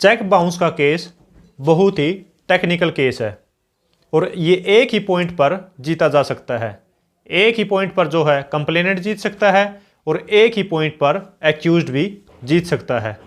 Cheque bounce का case बहुत ही technical case है और ये एक ही पॉइंट पर जीता जा सकता है। एक ही पॉइंट पर जो है कंप्लेनेंट जीत सकता है और एक ही पॉइंट पर एक्यूज्ड भी जीत सकता है।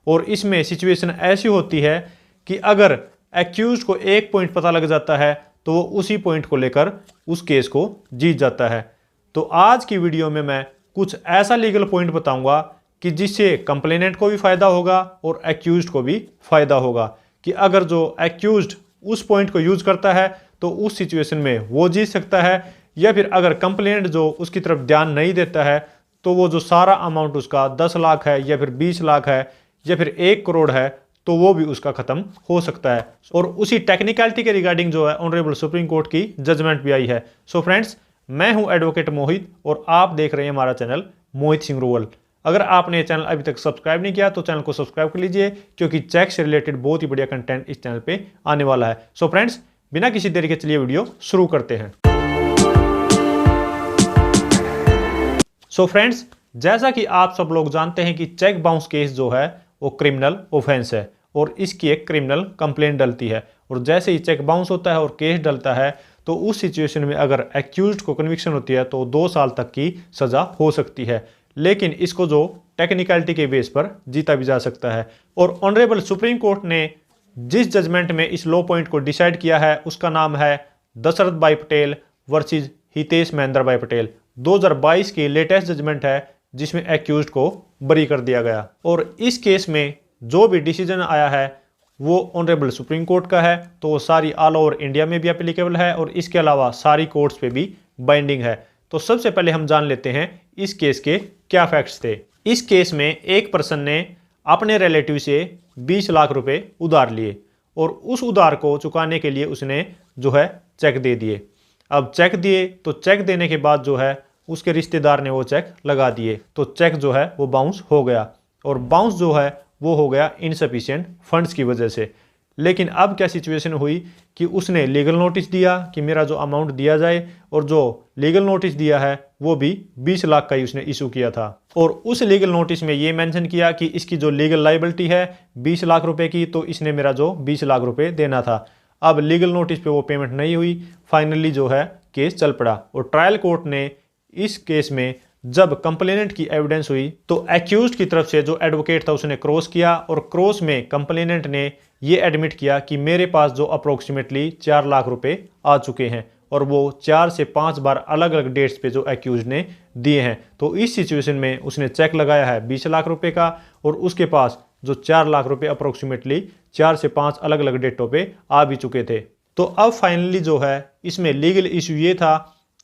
और इसमें सिचुएशन ऐसी होती है कि अगर एक्यूज्ड को एक पॉइंट पता लग जाता है तो वो उसी पॉइंट को लेकर उस केस को जीत जाता है। तो आज की वीडियो में मैं कुछ ऐसा लीगल पॉइंट बताऊंगा कि जिससे कंप्लेनेंट को भी फायदा होगा और एक्यूज्ड को भी फायदा होगा कि अगर जो एक्यूज्ड उस पॉइंट को यूज करता है तो उस सिचुएशन में वो जीत सकता है, या फिर अगर कंप्लेनेंट जो उसकी तरफ ध्यान नहीं देता है तो वो जो सारा अमाउंट उसका 10 लाख है या फिर 20 लाख है या फिर 1 करोड़ है तो वो भी उसका खत्म हो सकता है। और उसी टेक्निकलिटी के रिगार्डिंग जो है ऑनरेबल सुप्रीम कोर्ट की जजमेंट भी आई है। सो फ्रेंड्स, मैं हूं एडवोकेट मोहित और आप देख रहे हैं हमारा चैनल मोहित सिंह रोवल। अगर आपने ये चैनल अभी तक सब्सक्राइब नहीं किया तो चैनल को सब्सक्राइब कर लीजिए क्योंकि चेक से रिलेटेड बहुत ही बढ़िया कंटेंट इस चैनल पे आने वाला है। सो फ्रेंड्स, बिना किसी देरी के चलिए वीडियो शुरू करते हैं। सो फ्रेंड्स, जैसा कि आप सब लोग जानते हैं कि चेक बाउंस केस जो है वो क्रिमिनल ऑफेंस है और इसकी एक क्रिमिनल कंप्लेंट डलती है। और जैसे ही चेक बाउंस होता है और केस डलता है तो उस सिचुएशन में अगर एक्यूज्ड को कन्विक्शन होती है तो 2 साल तक की सजा हो सकती है। लेकिन इसको जो टेक्निकलिटी के बेस पर जीता भी जा सकता है। और ऑनरेबल सुप्रीम कोर्ट ने जिस जजमेंट में इस लॉ पॉइंट को डिसाइड किया है उसका नाम है दशरथ भाई पटेल वर्सेस हितेश महेंद्र भाई पटेल। 2022 की लेटेस्ट जजमेंट है जिसमें एक्यूज्ड को बरी कर दिया गया। और इस केस में जो भी डिसीजन आया है वो ऑनरेबल सुप्रीम कोर्ट का है, तो वो सारी ऑल ओवर इंडिया में भी एप्लीकेबल है और इसके अलावा सारी कोर्ट्स पे भी बाइंडिंग है। तो सबसे पहले हम जान लेते हैं इस केस के क्या फैक्ट्स थे। इस केस में एक पर्सन ने अपने रिलेटिव से 20 लाख रुपए उधार लिए और उस उधार को चुकाने के लिए उसने जो है चेक दे दिए। अब चेक दिए तो चेक देने के बाद जो है उसके रिश्तेदार ने वो चेक लगा दिए तो चेक जो है वो बाउंस हो गया और बाउंस जो है वो हो गया इनसफिशिएंट फंड्स की वजह से। लेकिन अब क्या सिचुएशन हुई कि उसने लीगल नोटिस दिया कि मेरा जो अमाउंट दिया जाए और जो लीगल नोटिस दिया है वो भी 20 लाख का ही उसने इशू किया था। और उस लीगल नोटिस में ये मेंशन किया कि इसकी जो लीगल लायबिलिटी है 20 लाख रुपए की, तो इसने मेरा जो 20 लाख रुपए देना था। अब लीगल नोटिस पे वो पेमेंट नहीं हुई, फाइनली जो है केस चल पड़ा और ट्रायल कोर्ट ने इस केस में जब कंप्लेनेंट की एविडेंस हुई तो एक्यूज्ड की तरफ से जो एडवोकेट था उसने क्रॉस किया और क्रॉस में कंप्लेनेंट ने ये एडमिट किया कि मेरे पास जो अप्रोक्सीमेटली 4 लाख रुपए आ चुके हैं और वो 4 से 5 बार अलग अलग डेट्स पे जो एक्यूज्ड ने दिए हैं। तो इस सिचुएशन में उसने चेक लगाया है 20 लाख रुपए का और उसके पास जो 4 लाख रुपए अप्रोक्सीमेटली 4 से 5 अलग अलग डेटों पे आ भी चुके थे। तो अब फाइनली जो है इसमें लीगल इशू ये था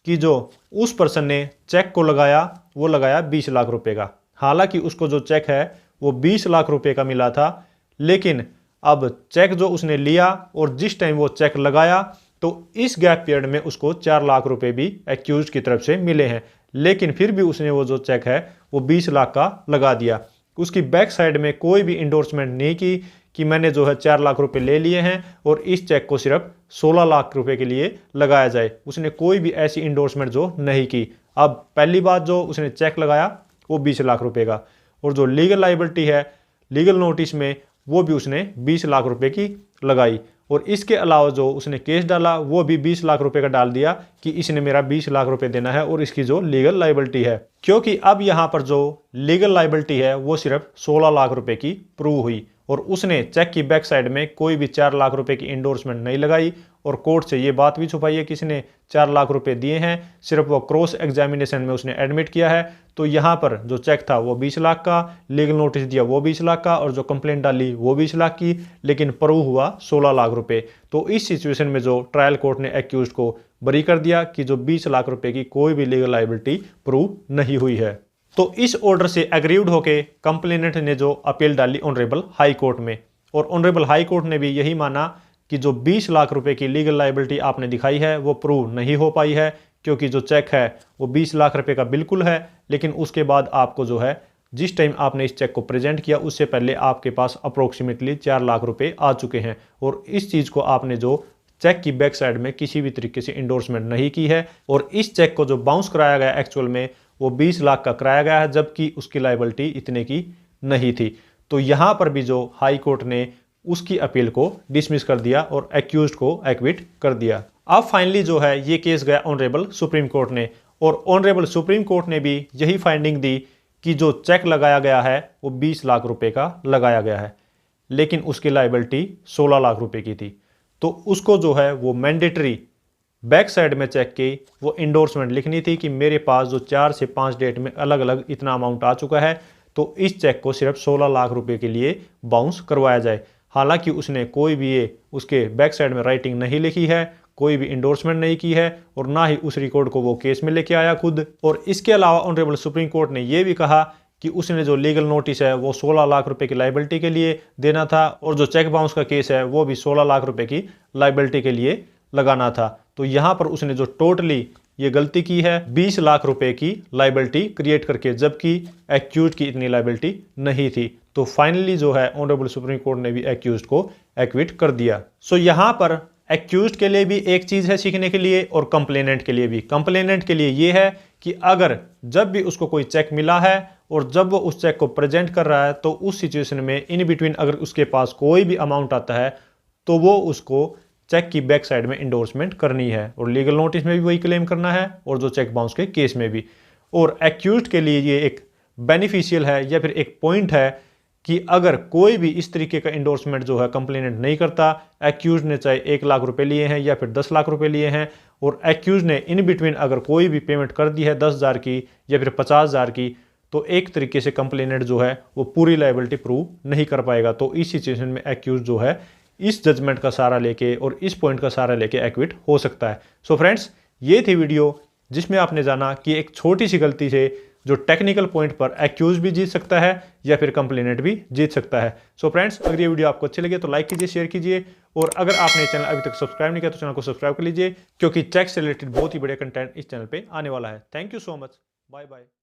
कि जो उस पर्सन ने चेक को लगाया वो लगाया 20 लाख रुपए का। हालांकि उसको जो चेक है वो 20 लाख रुपए का मिला था, लेकिन अब चेक जो उसने लिया और जिस टाइम वो चेक लगाया तो इस गैप पीरियड में उसको 4 लाख रुपए भी एक्यूज्ड की तरफ से मिले हैं। लेकिन फिर भी उसने वो जो चेक है वो 20 लाख का लगा दिया। उसकी बैक साइड में कोई भी इंडोर्समेंट नहीं की कि मैंने जो है 4 लाख रुपए ले लिए हैं और इस चेक को सिर्फ 16 लाख रुपए के लिए लगाया जाए। उसने कोई भी ऐसी इंडोर्समेंट जो नहीं की। अब पहली बात जो उसने चेक लगाया वो 20 लाख रुपए का और जो लीगल लायबिलिटी है लीगल नोटिस में वो भी उसने 20 लाख रुपए की लगाई। और इसके अलावा जो उसने केस डाला वो भी 20 लाख रुपए का डाल दिया कि इसने मेरा 20 लाख रुपए देना है और इसकी जो लीगल लायबिलिटी है, क्योंकि अब यहाँ पर जो लीगल लायबिलिटी है वो सिर्फ 16 लाख रुपए की प्रूव हुई और उसने चेक की बैक साइड में कोई भी 4 लाख रुपए की इंडोर्समेंट नहीं लगाई और कोर्ट से ये बात भी छुपाई है कि इसने 4 लाख रुपए दिए हैं, सिर्फ वो क्रॉस एग्जामिनेशन में उसने एडमिट किया है। तो यहाँ पर जो चेक था वो 20 लाख का, लीगल नोटिस दिया वो 20 लाख का और जो कंप्लेंट डाली वो 20 लाख की, लेकिन प्रूव हुआ 16 लाख रुपए। तो इस सिचुएशन में जो ट्रायल कोर्ट ने एक्यूज्ड को बरी कर दिया कि जो 20 लाख रुपए की कोई भी लीगल लायबिलिटी प्रूव नहीं हुई है। तो इस ऑर्डर से एग्रीव्ड होके कंप्लेनेंट ने जो अपील डाली ऑनरेबल हाई कोर्ट में और ऑनरेबल हाई कोर्ट ने भी यही माना कि जो 20 लाख रुपए की लीगल लायबिलिटी आपने दिखाई है वो प्रूव नहीं हो पाई है, क्योंकि जो चेक है वो 20 लाख रुपए का बिल्कुल है, लेकिन उसके बाद आपको जो है जिस टाइम आपने इस चेक को प्रेजेंट किया उससे पहले आपके पास अप्रोक्सीमेटली 4 लाख रुपए आ चुके हैं और इस चीज़ को आपने जो चेक की बैक साइड में किसी भी तरीके से इंडोर्समेंट नहीं की है और इस चेक को जो बाउंस कराया गया एक्चुअल में वो 20 लाख का कराया गया है, जबकि उसकी लायबिलिटी इतने की नहीं थी। तो यहाँ पर भी जो हाई कोर्ट ने उसकी अपील को डिसमिस कर दिया और एक्यूज्ड को एक्विट कर दिया। अब फाइनली जो है ये केस गया ऑनरेबल सुप्रीम कोर्ट ने, और ऑनरेबल सुप्रीम कोर्ट ने भी यही फाइंडिंग दी कि जो चेक लगाया गया है वो 20 लाख रुपए का लगाया गया है, लेकिन उसकी लायबिलिटी 16 लाख रुपए की थी। तो उसको जो है वो मैंडेटरी बैक साइड में चेक की वो इंडोर्समेंट लिखनी थी कि मेरे पास जो 4 से 5 डेट में अलग अलग इतना अमाउंट आ चुका है, तो इस चेक को सिर्फ 16 लाख रुपए के लिए बाउंस करवाया जाए। हालांकि उसने कोई भी ये उसके बैक साइड में राइटिंग नहीं लिखी है, कोई भी इंडोर्समेंट नहीं की है, और ना ही उस रिकॉर्ड को वो केस में लेके आया खुद। और इसके अलावा ऑनरेबल सुप्रीम कोर्ट ने ये भी कहा कि उसने जो लीगल नोटिस है वो 16 लाख रुपए की लायबिलिटी के लिए देना था, और जो चेक बाउंस का केस है वो भी 16 लाख रुपए की लायबिलिटी के लिए लगाना था। तो यहां पर उसने जो टोटली ये गलती की है 20 लाख रुपए की लायबिलिटी क्रिएट करके, जबकि एक्यूज्ड की इतनी लायबिलिटी नहीं थी। तो फाइनली जो है ऑनरेबल सुप्रीम कोर्ट ने भी एक्यूज्ड को एक्विट कर दिया। सो यहां पर एक्यूज्ड के लिए भी एक चीज है सीखने के लिए, और कंप्लेनेंट के लिए भी। कंप्लेनेंट के लिए ये है कि अगर जब भी उसको कोई चेक मिला है और जब वो उस चेक को प्रेजेंट कर रहा है, तो उस सिचुएशन में इन बिटवीन अगर उसके पास कोई भी अमाउंट आता है तो वो उसको चेक की बैक साइड में इंडोर्समेंट करनी है, और लीगल नोटिस में भी वही क्लेम करना है और जो चेक बाउंस के केस में भी। और एक्यूज्ड के लिए ये एक बेनिफिशियल है या फिर एक पॉइंट है कि अगर कोई भी इस तरीके का इंडोर्समेंट जो है कंप्लेनेंट नहीं करता, एक्यूज्ड ने चाहे 1 लाख रुपए लिए हैं या फिर 10 लाख रुपए लिए हैं, और एक्यूज्ड ने इन बिटवीन अगर कोई भी पेमेंट कर दी है 10,000 की या फिर 50,000 की, तो एक तरीके से कंप्लेनेंट जो है वो पूरी लायबिलिटी प्रूव नहीं कर पाएगा। तो इस सिचुएशन में एक्यूज्ड जो है इस जजमेंट का सहारा लेके और इस पॉइंट का सहारा लेके एक्विट हो सकता है। सो फ्रेंड्स, ये थी वीडियो जिसमें आपने जाना कि एक छोटी सी गलती से जो टेक्निकल पॉइंट पर एक्यूज भी जीत सकता है या फिर कंप्लेनेंट भी जीत सकता है। सो फ्रेंड्स, अगर ये वीडियो आपको अच्छी लगे तो लाइक कीजिए, शेयर कीजिए, और अगर आपने चैनल अभी तक सब्सक्राइब नहीं किया तो चैनल को सब्सक्राइब कर लीजिए, क्योंकि चेक से रिलेटेड बहुत ही बढ़िया कंटेंट इस चैनल पे आने वाला है। Thank you so much, bye bye.